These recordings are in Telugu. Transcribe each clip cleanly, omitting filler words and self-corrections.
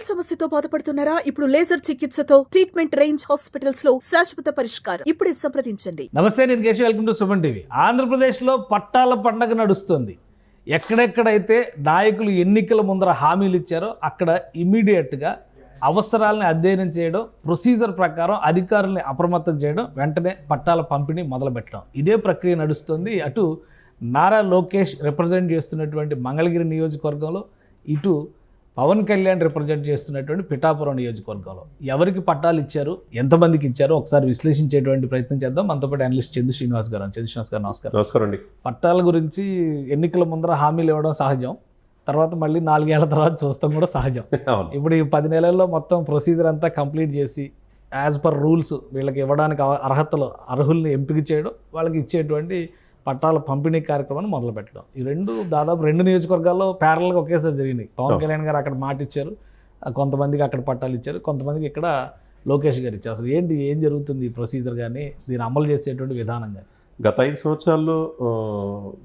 సమస్యతో బాధపడుతున్నారా? ఇప్పుడు లేజర్ చికిత్సతో ట్రీట్మెంట్ రేంజ్ హాస్పిటల్స్ లో శాశ్వత పరిష్కారం. ఇప్పుడే సంప్రదించండి. నమస్తే, నేను Keshav. Welcome to Suman TV. ఆంధ్రప్రదేశ్లో పట్టాల పండగ నడుస్తుంది. ఎక్కడెక్కడైతే నాయకులు ఎన్నికల ముందర హామీలు ఇచ్చారో అక్కడ ఇమీడియట్గా అవసరాలని అధ్యయనం చేయడం, ప్రొసీజర్ ప్రకారం అధికారుల్ని అప్రమత్తం చేయడం, వెంటనే పట్టాల పంపిణీ మొదలుపెట్టడం, ఇదే ప్రక్రియ నడుస్తుంది. అటు నారా లోకేష్ రిప్రజెంట్ చేస్తున్నటువంటి మంగళగిరి నియోజకవర్గంలో, ఇటు పవన్ కళ్యాణ్ రిప్రజెంట్ చేస్తున్నటువంటి పిఠాపురం నియోజకవర్గంలో ఎవరికి పట్టాలు ఇచ్చారు, ఎంతమందికి ఇచ్చారో ఒకసారి విశ్లేషించేటువంటి ప్రయత్నం చేద్దాం. మనతో పాటు అనలిస్ట్ చందు శ్రీనివాస్ గారు. చందు శ్రీనివాస్ గారు నమస్కారం. నమస్కారం అండి. పట్టాల గురించి ఎన్నికల ముందర హామీలు ఇవ్వడం సహజం, తర్వాత మళ్ళీ 4 ఏళ్ల తర్వాత చూస్తాం కూడా సహజం. ఇప్పుడు ఈ 10 నెలల్లో మొత్తం ప్రొసీజర్ అంతా కంప్లీట్ చేసి యాజ్ పర్ రూల్స్ వీళ్ళకి ఇవ్వడానికి అర్హుల్ని ఎంపిక చేయడం, వాళ్ళకి ఇచ్చేటువంటి పట్టాల పంపిణీ కార్యక్రమాన్ని మొదలు పెట్టడం, ఈ దాదాపు 2 నియోజకవర్గాల్లో ప్యారల్గా ఒకేసారి జరిగినాయి. పవన్ కళ్యాణ్ గారు అక్కడ మాట ఇచ్చారు, కొంతమందికి అక్కడ పట్టాలు ఇచ్చారు, కొంతమందికి ఇక్కడ లోకేష్ గారు ఇచ్చారు. అసలు ఏం జరుగుతుంది ఈ ప్రొసీజర్ కానీ, దీన్ని అమలు చేసేటువంటి విధానం కానీ? గత 5 సంవత్సరాల్లో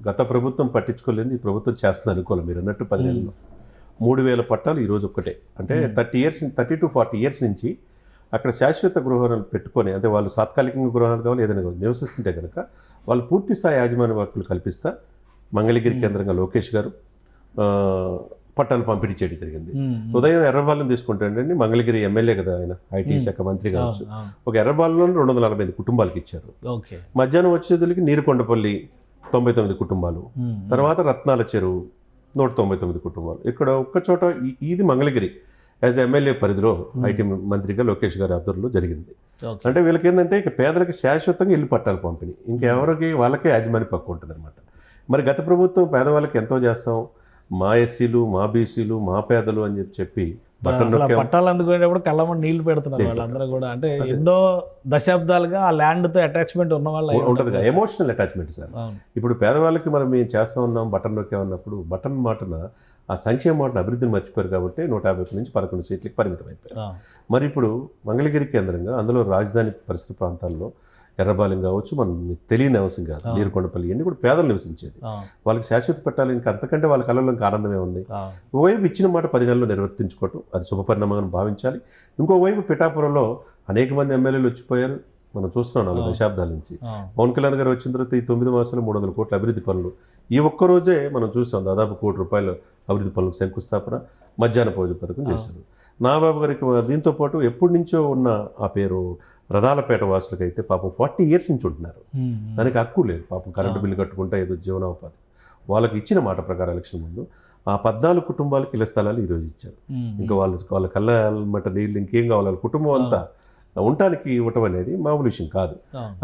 గత ప్రభుత్వం పట్టించుకోలేదు, ఈ ప్రభుత్వం చేస్తుంది అనుకోవాలి. మీరు అన్నట్టు 10 నెలల్లో 3000 పట్టాలు ఈరోజు ఒక్కటే. అంటే 30 to 40 ఇయర్స్ నుంచి అక్కడ శాశ్వత గృహాలు పెట్టుకొని, అంటే వాళ్ళు తాత్కాలికంగా గృహాలు కావాలి ఏదైనా నివసిస్తుంటే కనుక వాళ్ళు పూర్తి స్థాయి యాజమాన్య హక్కులు కల్పిస్తా మంగళగిరి కేంద్రంగా లోకేష్ గారు పట్టాలు పంపిణీ చేయడం జరిగింది. ఉదయం ఎర్రబాలెం తీసుకుంటాడండి, మంగళగిరి ఎమ్మెల్యే కదా ఆయన, ఐటీ శాఖ మంత్రి కావచ్చు. ఒక ఎర్రబాలెంలో 245 కుటుంబాలకు ఇచ్చారు. మధ్యాహ్నం వచ్చేదికి నీరుకొండపల్లి 99 కుటుంబాలు, తర్వాత రత్నాల చెరువు 199 కుటుంబాలు. ఇక్కడ ఒక్కచోట ఇది మంగళగిరి యాజ్ ఎమ్మెల్యే పరిధిలో ఐటీ మంత్రిగా లోకేష్ గారి ఆధ్వర్యంలో జరిగింది. అంటే వీళ్ళకి ఏంటంటే ఇక పేదలకు శాశ్వతంగా ఇల్లు పట్టాలు పంపిణీ, ఇంకెవరికి వాళ్ళకే యాజమాన్య పక్కు ఉంటుంది అనమాట. మరి గత ప్రభుత్వం పేదవాళ్ళకి ఎంతో చేస్తాం, మా ఎస్సీలు, మా బీసీలు, మా పేదలు అని చెప్పి పట్టాలు అందుకునేటప్పుడు కళ్ళమ్మ నీళ్లు పెడుతున్నారు వాళ్ళందరూ కూడా. అంటే ఎన్నో దశాబ్దాలుగా ఆ ల్యాండ్తో అటాచ్మెంట్ ఉన్న వాళ్ళు ఉంటుంది కదా, ఎమోషనల్ అటాచ్మెంట్ సార్. ఇప్పుడు పేదవాళ్ళకి మనం మేము చేస్తా ఉన్నాం, బటన్ నొక్కామన్నప్పుడు బటన్ మాటన ఆ సంక్షేమ మాటను అభివృద్ధిని మర్చిపోయారు కాబట్టి 150 నుంచి 11 సీట్లకి పరిమితం అయిపోయారు. మరి ఇప్పుడు మంగళగిరి కేంద్రంగా అందులో రాజధాని పరిసర ప్రాంతాల్లో ఎర్రబాలెం కావచ్చు, మనం తెలియని అవసరం కాదు, నీరుకొండపల్లి ఇవన్నీ కూడా పేదలు నివసించేది. వాళ్ళకి శాశ్వత పెట్టాలి, ఇంకా అంతకంటే వాళ్ళ కళ్ళలో ఇంకా ఆనందమే ఉంది. ఓవైపు ఇచ్చిన మాట 10 నెలల్లో నిర్వర్తించుకోవటం అది శుభపరిణామంగా భావించాలి. ఇంకోవైపు పిఠాపురంలో అనేక మంది ఎమ్మెల్యేలు వచ్చిపోయారు, మనం చూస్తున్నాం 4 దశాబ్దాల నుంచి. పవన్ కళ్యాణ్ గారు వచ్చిన తర్వాత ఈ 9 మాసాలు 300 కోట్ల అభివృద్ధి పనులు, ఈ ఒక్కరోజే మనం చూసాం దాదాపు ₹1 కోటి అభివృద్ధి పనులకు శంకుస్థాపన, మధ్యాహ్న భోజన పథకం చేశారు. నాబాబు గారికి దీంతో పాటు ఎప్పటి నుంచో ఉన్న ఆ పేరు రథాలపేట వాసులకైతే పాపం 40 ఇయర్స్ నుంచి ఉంటున్నారు, దానికి హక్కు లేదు. పాపం కరెంటు బిల్లు కట్టుకుంటే ఏదో జీవనోపాధి. వాళ్ళకి ఇచ్చిన మాట ప్రకారం ఎలక్షన్ ముందు ఆ 14 కుటుంబాలకు ఇళ్ల స్థలాలు ఈరోజు ఇచ్చారు. ఇంకా వాళ్ళ కళ్ళ నీళ్ళు ఇంకేం కావాలి, వాళ్ళ కుటుంబం అంతా ఉండటానికి ఇవ్వటం అనేది మామూలు విషయం కాదు.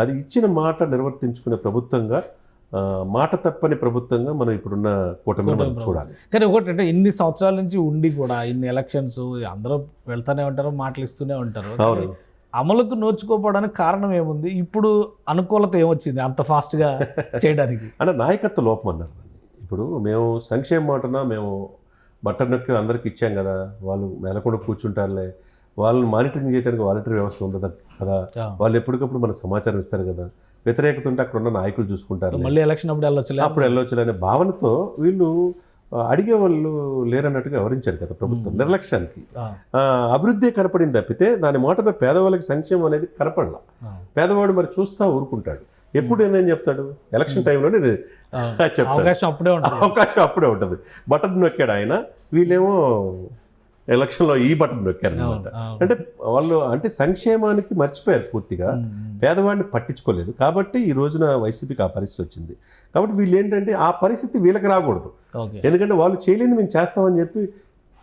అది ఇచ్చిన మాట నిర్వర్తించుకునే ప్రభుత్వంగా, మాట తప్పని ప్రభుత్వంగా మనం ఇప్పుడున్న కూటమిని మనం చూడాలి. కానీ ఒకటి అంటే ఇన్ని సంవత్సరాల నుంచి ఉండి కూడా ఇన్ని ఎలక్షన్స్ అందరూ వెళ్తూనే ఉంటారు, మాటలు ఇస్తూనే ఉంటారు, అమలుకు నోచుకోపోవడానికి కారణం ఏముంది? ఇప్పుడు అనుకూలత ఏమొచ్చింది అంత ఫాస్ట్గా చేయడానికి? అంటే నాయకత్వ లోపం అన్నారు. ఇప్పుడు మేము సంక్షేమ మాటన మేము బట్టన్ నొక్కి అందరికి ఇచ్చాం కదా, వాళ్ళు మేలకుండా కూర్చుంటారులే, వాళ్ళని మానిటరింగ్ చేయడానికి వాలంటరీ వ్యవస్థ ఉంది కదా, వాళ్ళు ఎప్పటికప్పుడు మనకు సమాచారం ఇస్తారు కదా, వ్యతిరేకత ఉంటే అక్కడ ఉన్న నాయకులు చూసుకుంటారు, మళ్ళీ ఎలక్షన్ అప్పుడు వెళ్ళొచ్చు అనే భావనతో వీళ్ళు అడిగే వాళ్ళు లేరన్నట్టుగా వివరించారు కదా ప్రభుత్వం. నిర్లక్ష్యానికి అభివృద్ధి కనపడింది తప్పితే దాని మాటపై పేదవాళ్ళకి సంక్షేమం అనేది కనపడలా. పేదవాడు మరి చూస్తా ఊరుకుంటాడు. ఎప్పుడు ఏం చెప్తాడు, ఎలక్షన్ టైంలోనే చెప్తాడు, అవకాశం అప్పుడే ఉంటుంది. బటన్ నొక్కాడు ఆయన, వీళ్ళేమో ఎలక్షన్లో ఈ బటన్ నొక్కారు అనమాట. అంటే వాళ్ళు అంటే సంక్షేమానికి మర్చిపోయారు పూర్తిగా, పేదవాడిని పట్టించుకోలేదు. కాబట్టి ఈ రోజున వైసీపీకి ఆ పరిస్థితి వచ్చింది. కాబట్టి వీళ్ళు ఏంటంటే ఆ పరిస్థితి వీళ్ళకి రాకూడదు, ఎందుకంటే వాళ్ళు చేయలేదు మేము చేస్తామని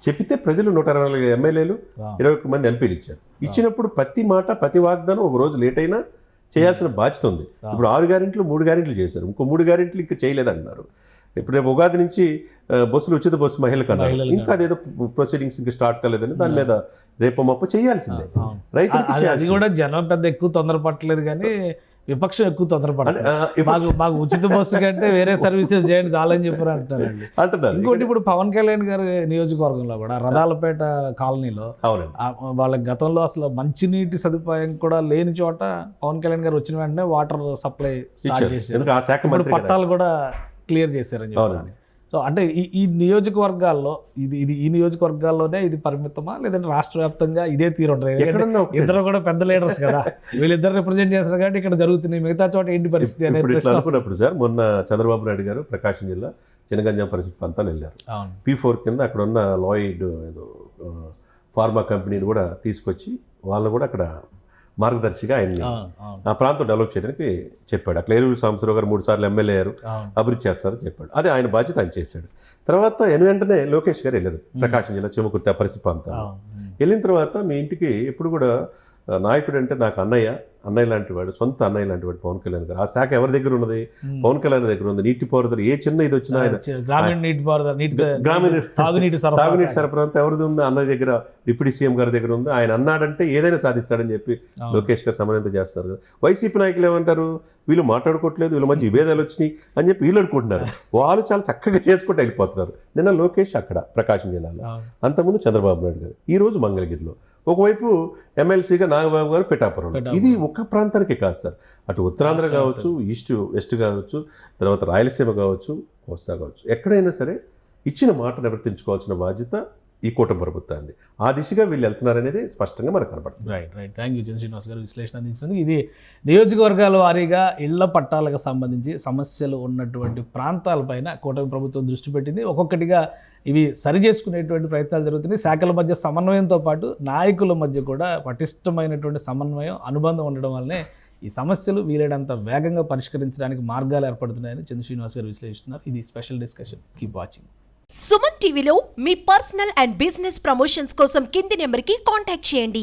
చెప్పితే ప్రజలు 124 ఎమ్మెల్యేలు 21 మంది ఎంపీలు ఇచ్చారు. ఇచ్చినప్పుడు ప్రతి మాట ప్రతి వాగ్దానం ఒక రోజు లేట్ అయినా చేయాల్సిన బాధ్యత ఉంది. ఇప్పుడు 6 గ్యారెంటీలు 3 గ్యారెంటీలు చేశారు, ఇంకో 3 గ్యారెంటీలు ఇంకా చేయలేదంటున్నారు. ఇప్పుడు రేపు ఉగాది నుంచి బస్సులు ఉచిత బస్సు మహిళలకు అన్నారు, ఇంకా అదేదో ప్రొసీడింగ్స్ ఇంకా స్టార్ట్ కాలేదని దాని మీద రేపు మప్పు చేయాల్సిందే. రైతులకి అది కూడా జనం పెద్ద ఎక్కువ తొందరపట్టలేదు, కానీ విపక్షం ఎక్కువ తొందరపడలేదు. మాకు ఉచిత బస్సు కంటే వేరే సర్వీసెస్ చేయండి చాలని చెప్పారు అంటున్నారు. ఇంకోటి ఇప్పుడు పవన్ కళ్యాణ్ గారి నియోజకవర్గంలో కూడా రథాలపేట కాలనీలో వాళ్ళ గతంలో అసలు మంచినీటి సదుపాయం కూడా లేని చోట పవన్ కళ్యాణ్ గారు వచ్చిన వెంటనే వాటర్ సప్లై స్టార్ట్ చేశారు, పట్టాలు కూడా క్లియర్ చేశారని చెప్పారు. సో అంటే ఈ నియోజకవర్గాల్లో ఈ నియోజకవర్గాల్లోనే ఇది పరిమితమా, లేదంటే రాష్ట్ర వ్యాప్తంగా ఇదే తీరు ఉంటుంది? ఎక్కడన్నా ఒకటే. ఇద్దరు కూడా పెద్ద లీడర్స్ కదా, వీళ్ళిద్దరు రిప్రజెంట్ చేస్తారు కాబట్టి ఇక్కడ జరుగుతుంది, మిగతా చోట ఏంటి పరిస్థితి అనేది ఇప్పుడు ఇట్లా ప్రశ్న వస్తుంది. అనుకున్నప్పుడు సార్ మొన్న చంద్రబాబు నాయుడు గారు ప్రకాశం జిల్లా చినగంజాం పరిస్థితి ప్రాంతాలు వెళ్ళారు. అవును. P4 కింద అక్కడ ఉన్న లాయిడ్ ఏదో ఫార్మా కంపెనీని కూడా తీసుకొచ్చి వాళ్ళని కూడా అక్కడ మార్గదర్శిగా ఆయన్ని అవును. ఆ ప్రాంతం డెవలప్ చేయడానికి చెప్పాడు. అక్కడ ఏలూరు సాంబశివరావు గారు 3 సార్లు ఎమ్మెల్యే అయ్యారు, అవును. అభివృద్ధి చేస్తారని చెప్పాడు. అదే ఆయన బాధ్యత ఆయన చేశాడు. తర్వాత వెంటనే లోకేష్ గారు వెళ్ళారు ప్రకాశం జిల్లా చిమ్మకుర్తి ఆ పరిస్థితి ప్రాంతాలు. అవును. వెళ్ళిన తర్వాత మీ ఇంటికి ఎప్పుడు కూడా నాయకుడు అంటే నాకు అన్నయ్య లాంటి వాడు, సొంత అన్నయ్య లాంటి వాడు పవన్ కళ్యాణ్ గారు. ఆ శాఖ ఎవరి దగ్గర ఉన్నది? పవన్ కళ్యాణ్ దగ్గర ఉంది. నీటిపారుదల ఏ చిన్న ఇది వచ్చినా ఆయన గ్రామీణ నీటిపారుదల, గ్రామీణ తాగునీటి తాగునీటి సరఫరా అంతా ఎవరిది ఉంది? అన్నయ్య దగ్గర, డిప్యూటీ సీఎం గారి దగ్గర ఉంది. ఆయన అన్నాడంటే ఏదైనా సాధిస్తాడని చెప్పి లోకేష్ గారు సమన్వయంతో చేస్తారు కదా. వైసీపీ నాయకులు ఏమంటారు? వీళ్ళు మాట్లాడుకోవట్లేదు, వీళ్ళ మధ్య విభేదాలు వచ్చినాయి అని చెప్పి వీళ్ళు అనుకుంటున్నారు. వాళ్ళు చాలా చక్కగా చేసుకుంటూ వెళ్ళిపోతున్నారు. నిన్న లోకేష్ అక్కడ ప్రకాశం జిల్లాలో, అంతకుముందు చంద్రబాబు నాయుడు గారు, ఈ రోజు మంగళగిరిలో. ఒకవైపు ఎమ్మెల్సీగా నాగబాబు గారు పిఠాపురం. ఇది ఒక్క ప్రాంతానికి కాదు సార్, అటు ఉత్తరాంధ్ర కావచ్చు, ఈస్ట్ వెస్ట్ కావచ్చు, తర్వాత రాయలసీమ కావచ్చు, కోస్తా కావచ్చు, ఎక్కడైనా సరే ఇచ్చిన మాట నివర్తించుకోవాల్సిన బాధ్యత ఈ కూటమి ప్రభుత్వాన్ని. ఆ దిశగా వీళ్ళు వెళ్తున్నారనేది స్పష్టంగా మనకు కనబడుతుంది. రైట్. థ్యాంక్ యూ శ్రీనివాస్ గారు విశ్లేషణ అందించినందుకు. ఇది నియోజకవర్గాల వారీగా ఇళ్ల పట్టాలకు సంబంధించి సమస్యలు ఉన్నటువంటి ప్రాంతాలపైన కూటమి ప్రభుత్వం దృష్టి పెట్టింది. ఒక్కొక్కటిగా ఇవి సరి చేసుకునేటువంటి ప్రయత్నాలు జరుగుతున్నాయి. శాఖల మధ్య సమన్వయంతో పాటు నాయకుల మధ్య కూడా పటిష్టమైనటువంటి సమన్వయం, అనుబంధం ఉండడం వల్లనే ఈ సమస్యలు వీలైనంత వేగంగా పరిష్కరించడానికి మార్గాలు ఏర్పడుతున్నాయని చంద్ర శ్రీనివాస్ గారు విశ్లేషిస్తున్నారు. ఇది special discussion. Keep watching. Suman టీవీలో మీ పర్సనల్ అండ్ బిజినెస్ ప్రమోషన్స్ కోసం కింది నెంబర్కి కాంటాక్ట్ చేయండి.